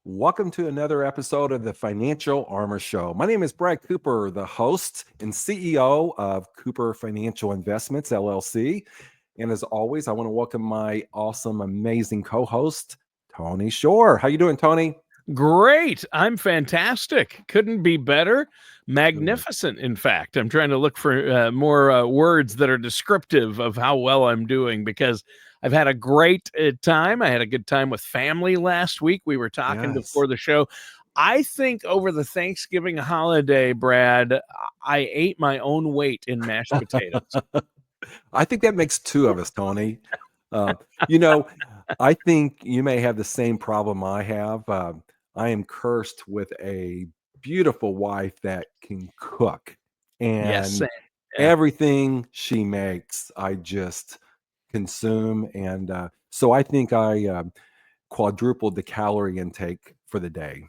Welcome to another episode of the Financial Armor Show. My name is Brad Cooper, the host and CEO of Cooper Financial Investments, LLC. And as always, I want to welcome my awesome, amazing co-host, Tony Shore. How you doing, Tony? Great. I'm fantastic. Couldn't be better. Magnificent, in fact. I'm trying to look for more words that are descriptive of how well I'm doing because I've had a great time. I had a good time with family last week. We were talking Yes. before the show. I think over the Thanksgiving holiday, Brad, I ate my own weight in mashed potatoes. I think that makes two of us, Tony. Uh, you know, I think you may have the same problem I have. I am cursed with a beautiful wife that can cook, Yes, and same. Yeah. everything she makes, I just consume. And so I think I quadrupled the calorie intake for the day.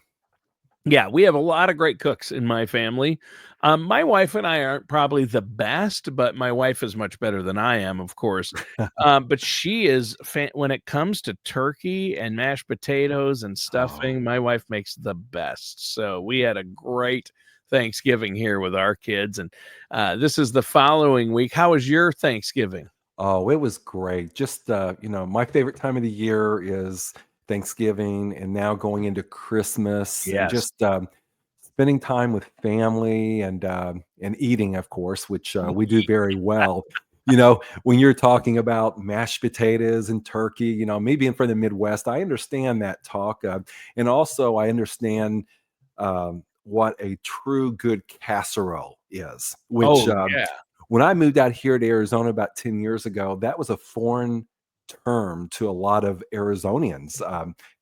Yeah, we have a lot of great cooks in my family. My wife and I aren't probably the best, but my wife is much better than I am, of course. But she is, when it comes to turkey and mashed potatoes and Oh, stuffing, my wife makes the best. So we had a great Thanksgiving here with our kids. And this is the following week. How was your Thanksgiving? oh, it was great. Just my favorite time of the year is Thanksgiving, and now going into Christmas, and Yes. just spending time with family and eating, of course, which we do very well. When you're talking about mashed potatoes and turkey, me being from the Midwest, I understand that talk, and also I understand what a true good casserole is. Which Oh, yeah. when I moved out here to Arizona about 10 years ago, that was a foreign term to a lot of Arizonians.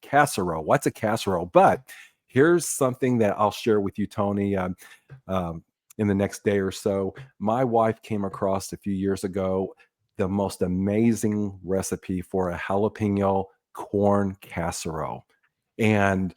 Casserole, what's a casserole? But here's something that I'll share with you, Tony, um, in the next day or so. My wife came across a few years ago the most amazing recipe for a jalapeno corn casserole. And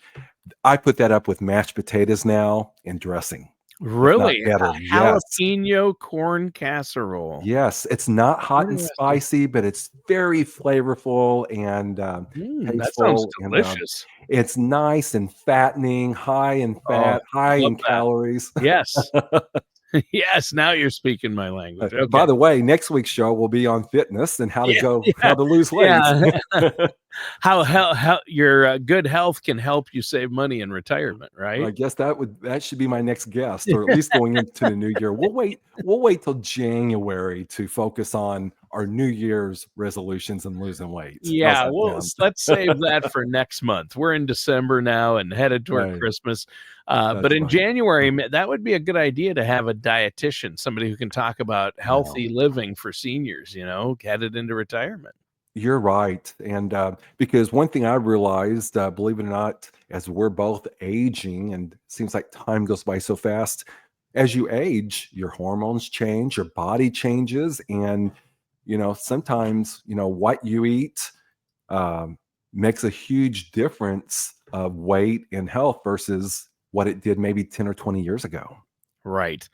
I put that up with mashed potatoes now and dressing, if not Really? better. A Yes. jalapeno corn casserole. Yes, it's not hot and Interesting. spicy, but it's very flavorful and, That sounds tasteful, and, delicious. it's nice and fattening, high in Oh, fat, high love in that. calories. Yes. Yes, now you're speaking my language. By Okay. the way, next week's show will be on fitness and Yeah, how yeah, to lose weight. yeah. How your, good health can help you save money in retirement, Well, I right? guess that should be my next guest, or at least going into the new year. We'll wait till January to focus on our New Year's resolutions and losing weight. How's Yeah, that well, sound? let's save that for next month. We're in December now and headed toward Right, Christmas. But that's in right. January, that would be a good idea to have a dietitian, somebody who can talk about Well, healthy living for seniors, headed into retirement. you're right, and, because one thing I realized, believe it or not, as we're both aging, and it seems like time goes by so fast, as you age, your hormones change, your body changes, and, sometimes, what you eat, um, makes a huge difference of weight and health versus what it did maybe 10 or 20 years ago. Right.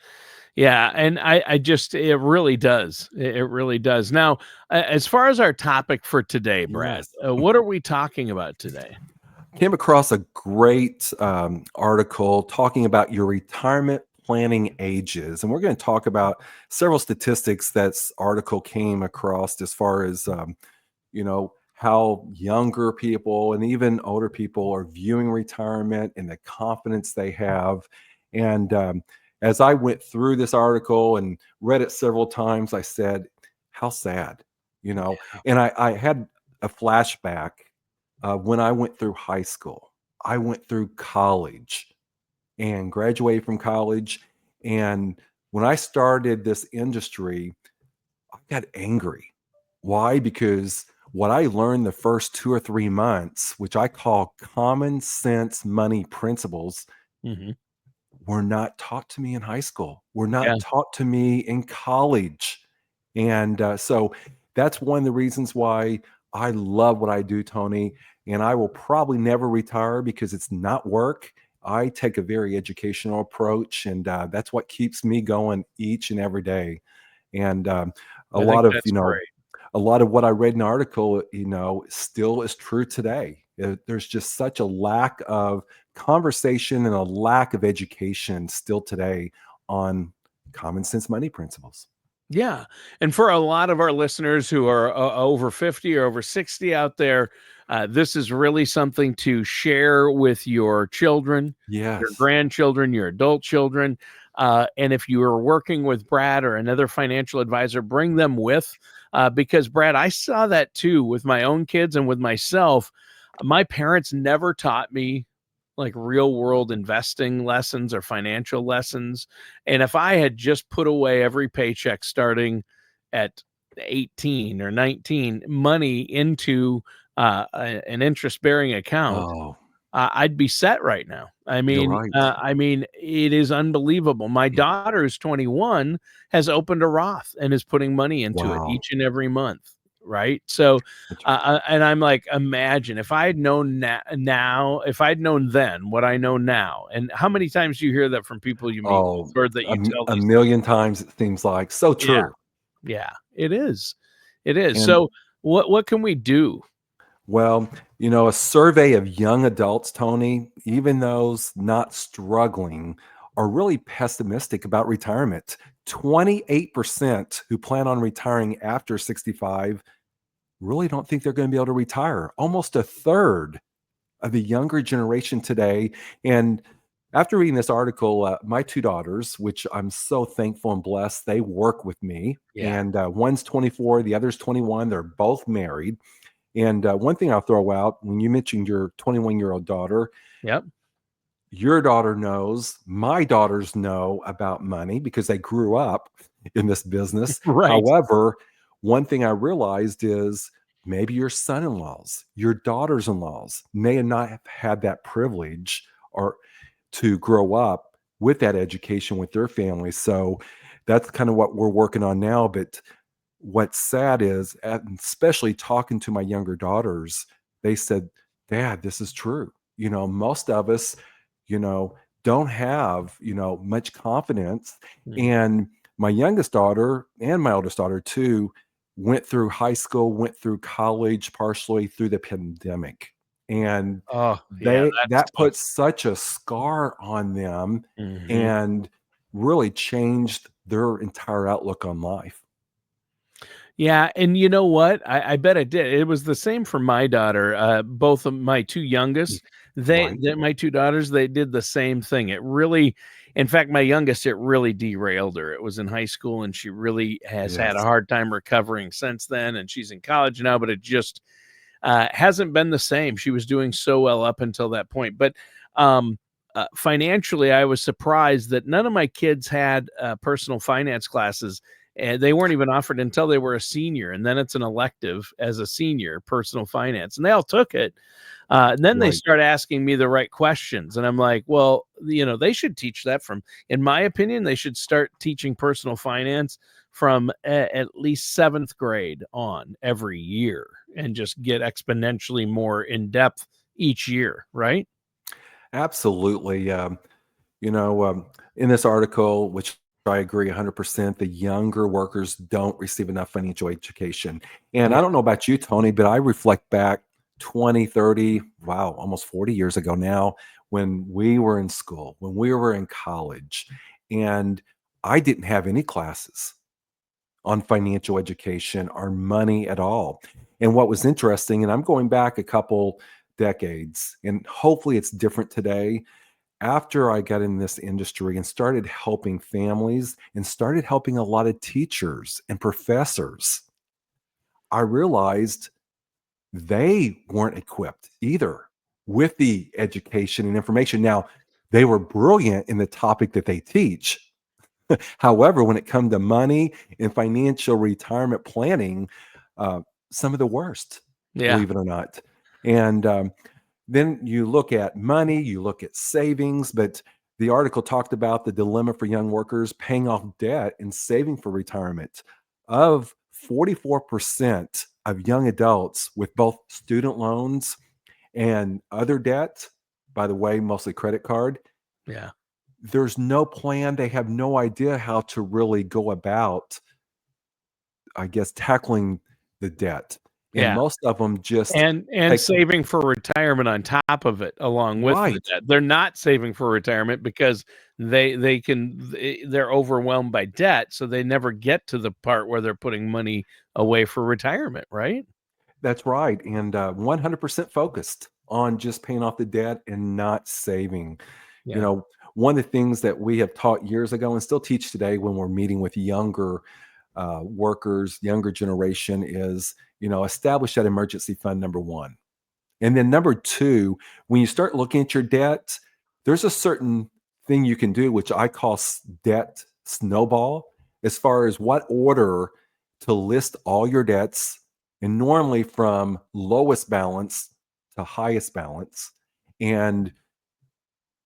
Yeah, and I just it really does. It really does. Now, as far as our topic for today, Brad, Yes. what are we talking about today? Came across a great article talking about your retirement planning ages. And we're going to talk about several statistics that's article came across as far as, how younger people and even older people are viewing retirement and the confidence they have. And as I went through this article and read it several times, I said, how sad, you know, and I had a flashback when I went through high school. I went through college and graduated from college. And when I started this industry, I got angry. Why? Because what I learned the first 2 or 3 months, which I call common sense money principles, Mhm. were not taught to me in high school, were Yeah. not taught to me in college. And so that's one of the reasons why I love what I do, Tony. And I will probably never retire because it's not work. I take a very educational approach, and that's what keeps me going each and every day. And a I think lot of that's great. a lot of what I read in the article, still is true today. There's just such a lack of conversation and a lack of education still today on common sense money principles. Yeah. And for a lot of our listeners who are over 50 or over 60 out there, this is really something to share with your children, your Yes. grandchildren, your adult children. And if you are working with Brad or another financial advisor, bring them with, because Brad, I saw that too with my own kids and with myself. My parents never taught me like real world investing lessons or financial lessons. And if I had just put away every paycheck starting at 18 or 19 money into an interest bearing account, Oh, I'd be set right now. you're right. I mean, it is unbelievable. My daughter, who's 21, has opened a Roth and is putting money into it Wow. each and every month. Right. So, That's and I'm like, imagine if I had known now, if I'd known then what I know now. And how many times do you hear that from people you meet Oh, or that you tell a these? million times it seems like. So Yeah. true. Yeah. It is. It is. And So, what can we do? well, a survey of young adults, Tony, even those not struggling, are really pessimistic about retirement. 28% who plan on retiring after 65 really don't think they're going to be able to retire. Almost a third of the younger generation today. And after reading this article, my two daughters, which I'm so thankful and blessed, they work with me. Yeah. And one's 24, the other's 21. They're both married. And one thing I'll throw out when you mentioned your 21-year-old daughter, Yep. your daughter knows, my daughters know about money because they grew up in this business. Right. However, one thing I realized is maybe your son in laws, your daughters in laws may not have had that privilege or to grow up with that education with their families. So that's kind of what we're working on now. But what's sad is, especially talking to my younger daughters, they said, "Dad, this is true. Most of us, you know, don't have, much confidence." Mm. And my youngest daughter and my oldest daughter too went through high school, went through college, partially through the pandemic. And Oh, yeah, they that's that tough. put such a scar on them Mhm. and really changed their entire outlook on life. Yeah, and you know what? I bet it did. It was the same for my daughter. Both of my 2 Mm. youngest, Right. my 2 daughters, they did the same thing. It really in fact, my youngest, it really derailed her. It was in high school, and she really has had a Yes. hard time recovering since then, and she's in college now, but it just, hasn't been the same. She was doing so well up until that point, but, financially, I was surprised that none of my kids had, personal finance classes, and they weren't even offered until they were a senior, and then it's an elective as a senior, personal finance, and they all took it. And then they Right. start asking me the right questions, and I'm like, well, they should teach that from, in my opinion, they should start teaching personal finance from at least seventh grade on every year, and just get exponentially more in depth each year, right? Absolutely. In this article, which I agree 100%, the younger workers don't receive enough financial education. And Yeah, I don't know about you, Tony, but I reflect back 20, 30, wow, almost 40 years ago now, when we were in school, when we were in college, and I didn't have any classes on financial education or money at all. And what was interesting, and I'm going back a couple decades, and hopefully it's different today. After I got in this industry and started helping families and started helping a lot of teachers and professors, I realized they weren't equipped either with the education and information. Now, they were brilliant in the topic that they teach. However, when it come to money and financial retirement planning, uh, some of the worst, yeah, believe it or not. And then you look at money, you look at savings, but the article talked about the dilemma for young workers paying off debt and saving for retirement. Of 44% of young adults with both student loans and other debt, by the way, mostly credit card, yeah, there's no plan. They have no idea how to really go about, I guess, tackling the debt. and Yeah. most of them just And take saving for retirement on top of it, along with the right. debt. They're not saving for retirement because they're overwhelmed by debt, so they never get to the part where they're putting money away for retirement, right? That's right, and 100% focused on just paying off the debt and not saving. You Yeah. know, one of the things that we have taught years ago and still teach today when we're meeting with younger workers, younger generation is, establish that emergency fund, number one. And then number two, when you start looking at your debt, there's a certain thing you can do, which I call debt snowball, as far as what order to list all your debts, and normally from lowest balance to highest balance, and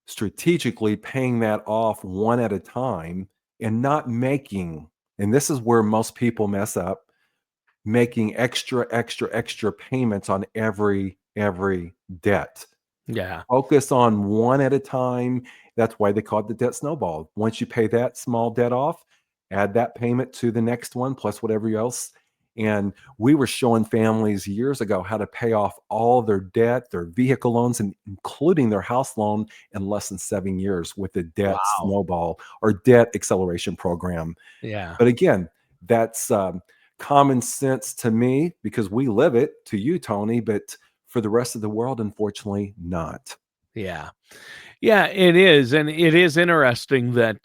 strategically paying that off one at a time and not making, and this is where most people mess up, making extra payments on every debt. Yeah. Focus on one at a time. That's why they call it the debt snowball. Once you pay that small debt off, add that payment to the next one plus whatever else. And we were showing families years ago how to pay off all their debt, their vehicle loans, and including their house loan in less than 7 years with the debt Wow. snowball or debt acceleration program. Yeah. But again, that's common sense to me because we live it, to you, Tony, but for the rest of the world, unfortunately, not. Yeah. Yeah, it is, and it is interesting that,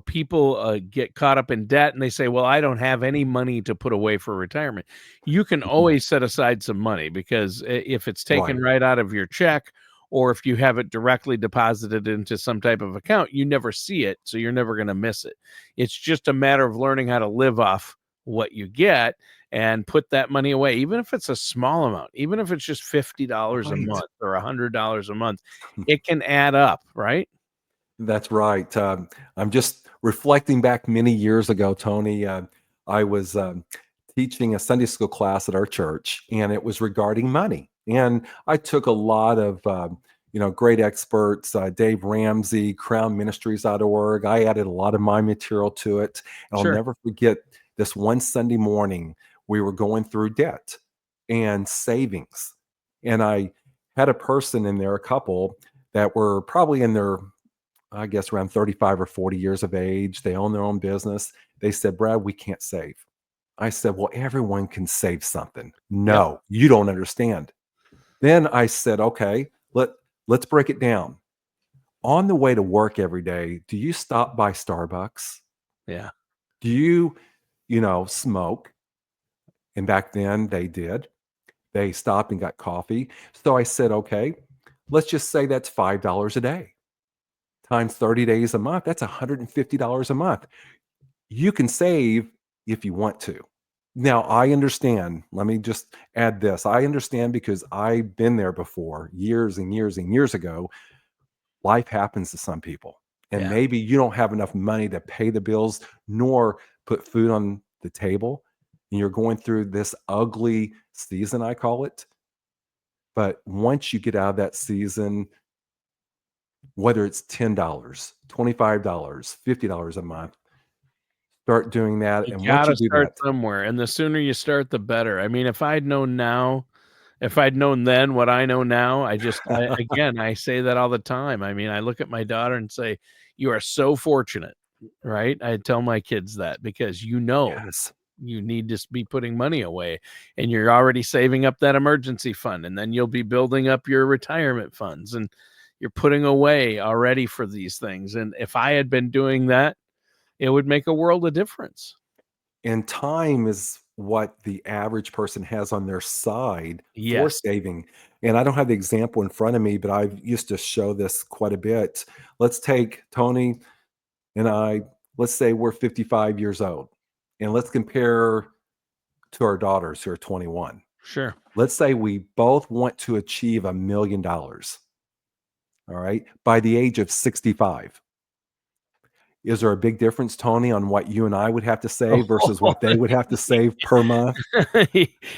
people, get caught up in debt and they say, "Well, I don't have any money to put away for retirement." You can Mhm. always set aside some money because if it's taken Right. right out of your check or if you have it directly deposited into some type of account, you never see it, so you're never gonna miss it. It's just a matter of learning how to live off what you get and put that money away, even if it's a small amount, even if it's just $50 a Right. month or $100 a month. It can add up, right? That's right. I'm just reflecting back many years ago, Tony. I was teaching a Sunday school class at our church, and it was regarding money. And I took a lot of, great experts, Dave Ramsey, crownministries.org. I added a lot of my material to it. And I'll Sure. never forget this one Sunday morning, we were going through debt and savings. And I had a person in there, a couple that were probably in their, I guess, around 35 or 40 years of age. They own their own business. They said, "Brad, we can't save." I said, "Well, everyone can save something." Yep. "No, you don't understand." Then I said, "Okay, let's break it down. On the way to work every day, do you stop by Starbucks? Yeah. Do you, smoke?" And back then they did. They stopped and got coffee. So I said, "Okay, let's just say that's $5 a day times 30 days a month. That's $150 a month. You can save if you want to." Now, I understand. Let me just add this. I understand because I've been there before years and years and years ago. Life happens to some people, and Yeah. maybe you don't have enough money to pay the bills nor put food on the table. And you're going through this ugly season, I call it. But once you get out of that season, whether it's $10, $25, $50 a month, start doing that. You And once you gotta do start that, somewhere, and the sooner you start, the better. I mean, if I'd known then what I know now, I say that all the time. I mean, I look at my daughter and say, "You are so fortunate," right? I tell my kids that because yes. you need to be putting money away and you're already saving up that emergency fund and then you'll be building up your retirement funds and you're putting away already for these things. And if I had been doing that, it would make a world of difference. And time is what the average person has on their side for Yes, saving. And I don't have the example in front of me, but I used to show this quite a bit. Let's take Tony and I, let's say we're 55 years old, and let's compare to our daughters who are 21. sure. Let's say we both want to achieve $1 million, all right, by the age of 65. Is there a big difference, Tony, on what you and I would have to save versus what they would have to save per month?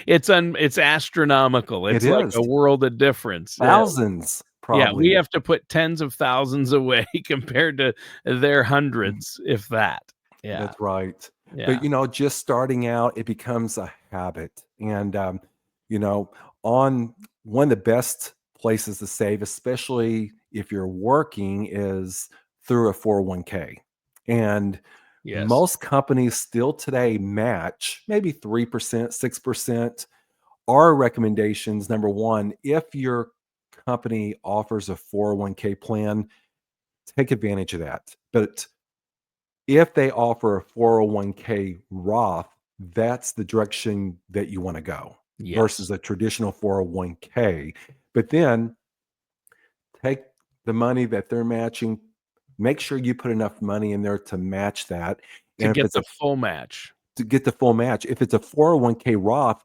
It's astronomical. It It's like is a world of difference. thousands, Yeah, we probably. have to put tens of thousands away compared to their Mhm. hundreds, if that. Yeah. That's right. Yeah. But, just starting out, it becomes a habit. And, you know, on one of the best places to save, especially if you're working, is through a 401k. And Yes. most companies still today match maybe 3%, 6%. Our recommendations, number one, if your company offers a 401k plan, take advantage of that. But if they offer a 401k Roth, that's the direction that you want to go Yes. versus a traditional 401k. But then take the money that they're matching, make sure you put enough money in there to match that. To And if get it's the full match. to get the full match, if it's a 401k Roth,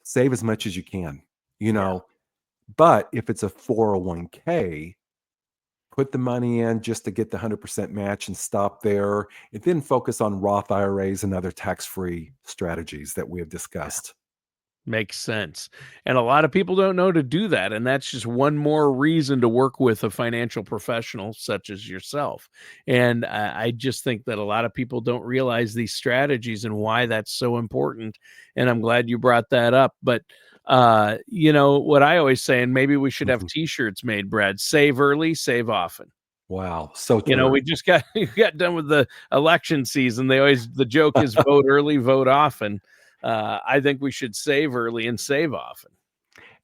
save as much as you can, you Yeah. know. But if it's a 401k, put the money in just to get the 100% match and stop there, and then focus on Roth IRAs and other tax-free strategies that we have discussed. Makes sense. And a lot of people don't know to do that. And that's just one more reason to work with a financial professional such as yourself. And I just think that a lot of people don't realize these strategies and why that's so important. And I'm glad you brought that up. But, what I always say, and maybe we should have Mhm. t shirts made, Brad, save early, save often. Wow, so We true. just got we got done with the election season. The joke is vote early, vote often. I think we should save early and save often.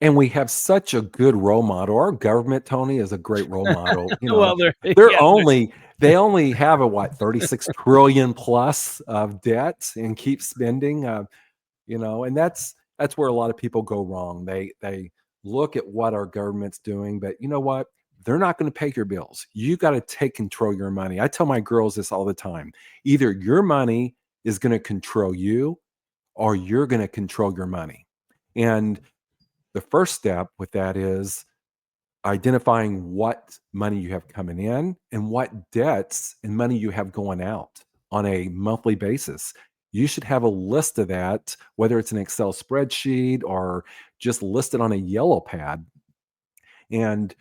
And we have such a good role model. Our government, Tony, is a great role model. Well, there They're yeah, there they only have a what, 36 trillion plus of debt and keep spending. And that's where a lot of people go wrong. They look at what our government's doing, but you know what? They're not going to pay your bills. You got to take control of your money. I tell my girls this all the time. Either your money is going to control you or you're going to control your money. And the first step with that is identifying what money you have coming in and what debts and money you have going out on a monthly basis. You should have a list of that, whether it's an Excel spreadsheet or just listed on a yellow pad, and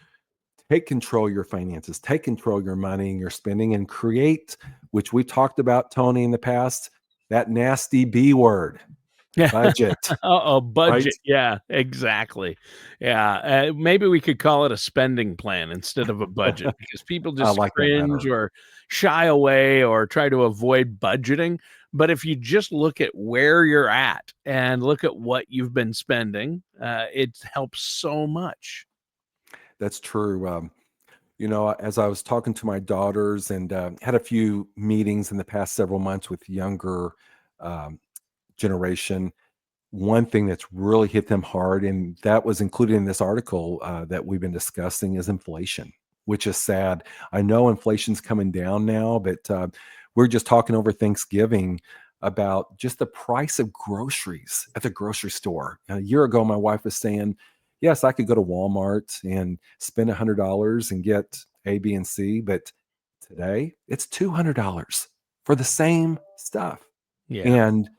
take control of your finances, take control of your money and your spending, and create, which we talked about, Tony, in the past, that nasty B word, yeah. budget, Uh-oh, right? budget. Yeah, exactly. Yeah, maybe we could call it a spending plan instead of a budget because people I just like that cringe better. or shy away or try to avoid budgeting. But if you just look at where you're at and look at what you've been spending, it helps so much. That's true. As I was talking to my daughters and had a few meetings in the past several months with younger um, generation, one thing that's really hit them hard, and that was included in this article that we've been discussing, is inflation, which is sad. I know inflation's coming down now, but we're just talking over Thanksgiving about just the price of groceries at the grocery store. A year ago, my wife was saying, yes, I could go to Walmart and spend $100 and get A, B, and C, but today it's $200 for the same stuff. Yeah. And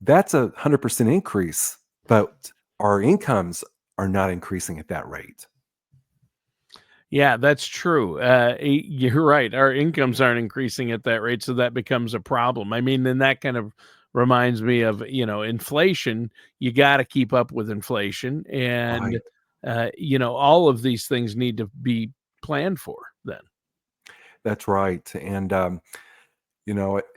that's 100% increase, but our incomes are not increasing at that rate. Yeah, that's true. You're right. Our incomes aren't increasing at that rate, so that becomes a problem. I mean, then that kind of reminds me of, inflation. You got to keep up with inflation, and Right. all of these things need to be planned for. Then, That's right. And,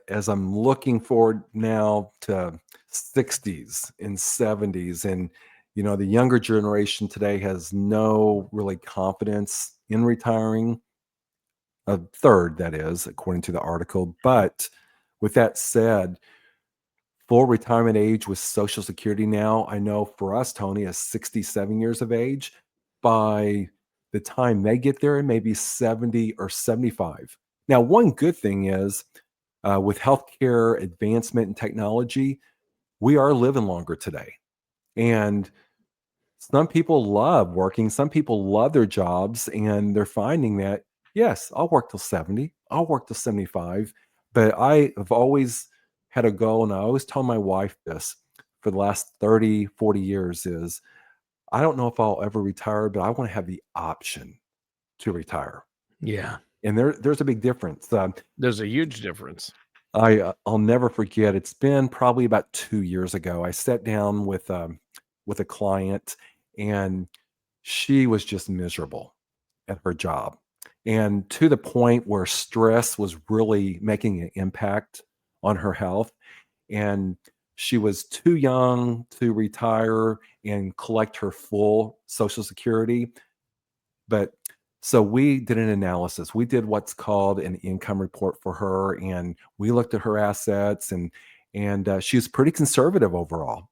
as I'm looking forward now to 60s and 70s, and, the younger generation today has no really confidence in retiring, a third, that is, according to the article. But with that said, full retirement age with Social Security now, I know for us, Tony, is 67 years of age. By the time they get there, it may be 70 or 75. Now, one good thing is with healthcare advancement and technology, we are living longer today. And some people love working, some people love their jobs, and they're finding that, yes, I'll work till 70, I'll work till 75. But I have always had a goal, and I always tell my wife this for the last 30, 40 years is I don't know if I'll ever retire, but I want to have the option to retire. yeah, And there's a big difference. there's a huge difference. I'll never forget. It's been probably about 2 years ago. I sat down with a client, and she was just miserable at her job, and to the point where stress was really making an impact on her health, and she was too young to retire and collect her full Social Security. But so we did an analysis. We did what's called an income report for her, and we looked at her assets, and she was pretty conservative overall.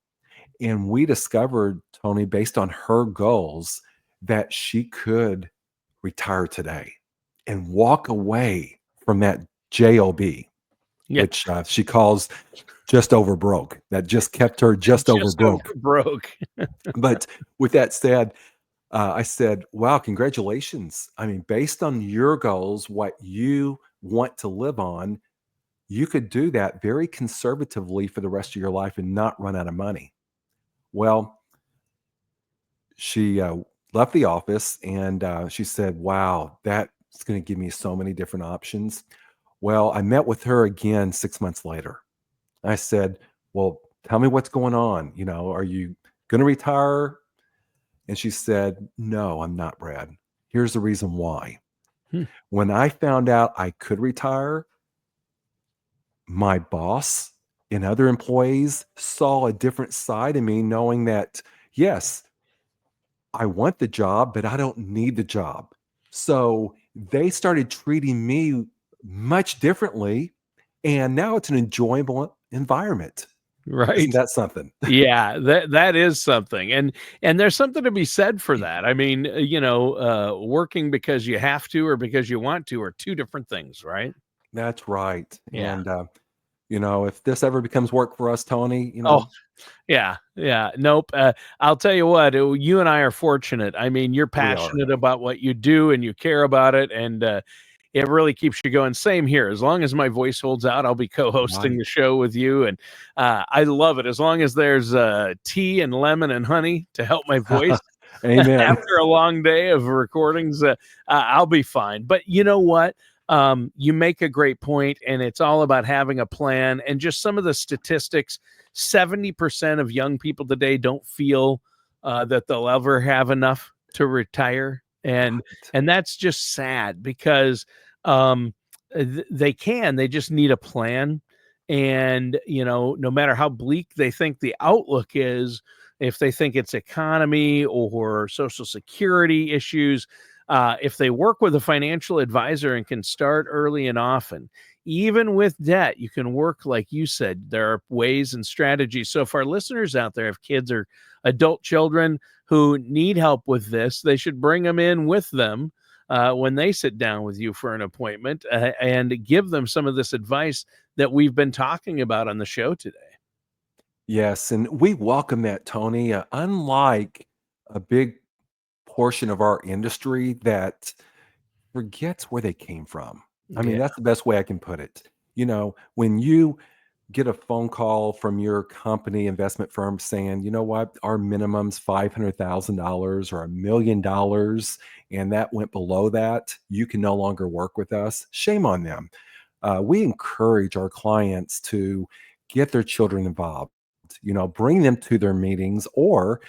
And we discovered, Tony, based on her goals, that she could retire today and walk away from that job, Yeah, which she calls just over broke. That just kept her just over just over broke. broke. But with that said, I said, wow, congratulations. I mean, based on your goals, what you want to live on, you could do that very conservatively for the rest of your life and not run out of money. Well, she left the office, and she said, wow, that's going to give me so many different options. Well, I met with her again 6 months later. I said, well, tell me what's going on. Are you going to retire? And she said, no, I'm not, Brad. Here's the reason why. Hmm. When I found out I could retire, my boss and other employees saw a different side of me, knowing that, yes, I want the job, but I don't need the job. So they started treating me much differently. And now it's an enjoyable environment. Isn't Right. that something? Yeah, that is something, and there's something to be said for that. I mean, working because you have to or because you want to are two different things, right? That's right. Yeah. And, if this ever becomes work for us, Tony, Oh, yeah, yeah. Nope. I'll tell you what, you and I are fortunate. I mean, you're we are. passionate about what you do and you care about it, and it really keeps you going. Same here. As long as my voice holds out, I'll be co-hosting Right. the show with you, and I love it. As long as there's tea and lemon and honey to help my voice Amen. after a long day of recordings, I'll be fine. But you know what? You make a great point, and it's all about having a plan. And just some of the statistics: 70% of young people today don't feel that they'll ever have enough to retire, and that's just sad because um, they can. They just need a plan, and no matter how bleak they think the outlook is, if they think it's economy or social security issues, if they work with a financial advisor and can start early and often, even with debt, you can work, like you said, there are ways and strategies. So if our listeners out there have kids or adult children who need help with this, they should bring them in with them when they sit down with you for an appointment, and give them some of this advice that we've been talking about on the show today. Yes, and we welcome that, Tony. Unlike a big portion of our industry that forgets where they came from. I mean, Yeah. that's the best way I can put it. When you get a phone call from your company investment firm saying, you know what, our minimum's $500,000 or $1 million, and that went below that, you can no longer work with us. Shame on them. We encourage our clients to get their children involved, bring them to their meetings, or,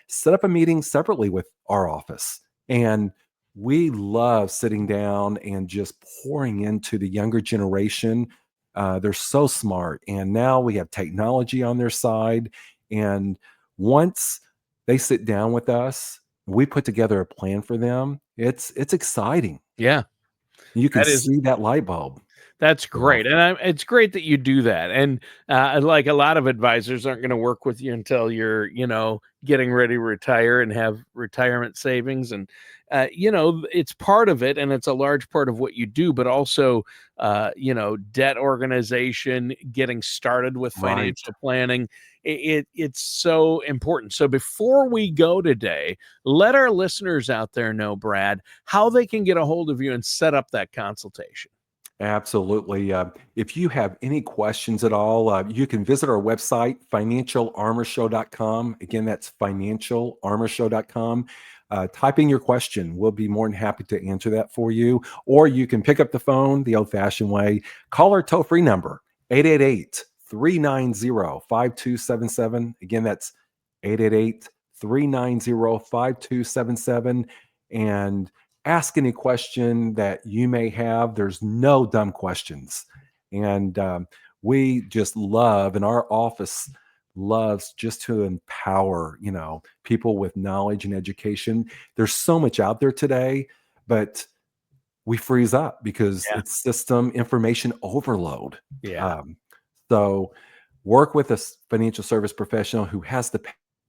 set up a meeting separately with our office. And we love sitting down and just pouring into the younger generation. They're so smart. And now we have technology on their side. And once they sit down with us, we put together a plan for them. It's exciting. Yeah. You can That is see that light bulb That's go off. great, and it's great that you do that. And like a lot of advisors aren't going to work with you until you're, getting ready to retire and have retirement savings. And it's part of it, and it's a large part of what you do. But also, debt organization, getting started with Right. financial planning. It's so important. So before we go today, let our listeners out there know, Brad, how they can get a hold of you and set up that consultation. Absolutely. If you have any questions at all, you can visit our website, financialarmorshow.com. Again, that's financialarmorshow.com. Type in your question. We'll be more than happy to answer that for you. Or you can pick up the phone the old fashioned way, call our toll free number 888-390-5277. Again, that's 888-390-5277. And ask any question that you may have. There's no dumb questions. And we just love, and our office loves just to empower, people with knowledge and education. There's so much out there today, but we freeze up because Yeah. it's system information overload. Yeah. So work with a financial service professional who has the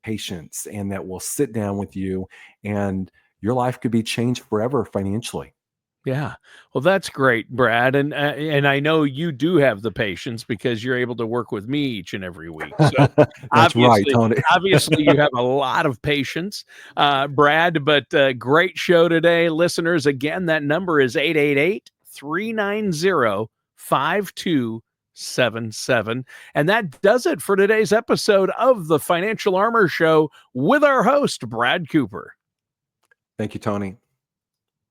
patience and that will sit down with you, and your life could be changed forever financially. Yeah. Well, that's great, Brad. And I know you do have the patience because you're able to work with me each and every week. So That's right, obviously, Tony. obviously you have a lot of patience, Brad, but great show today. Listeners, again, that number is 888-390-5277. And that does it for today's episode of the Financial Armor Show with our host, Brad Cooper. Thank you, Tony.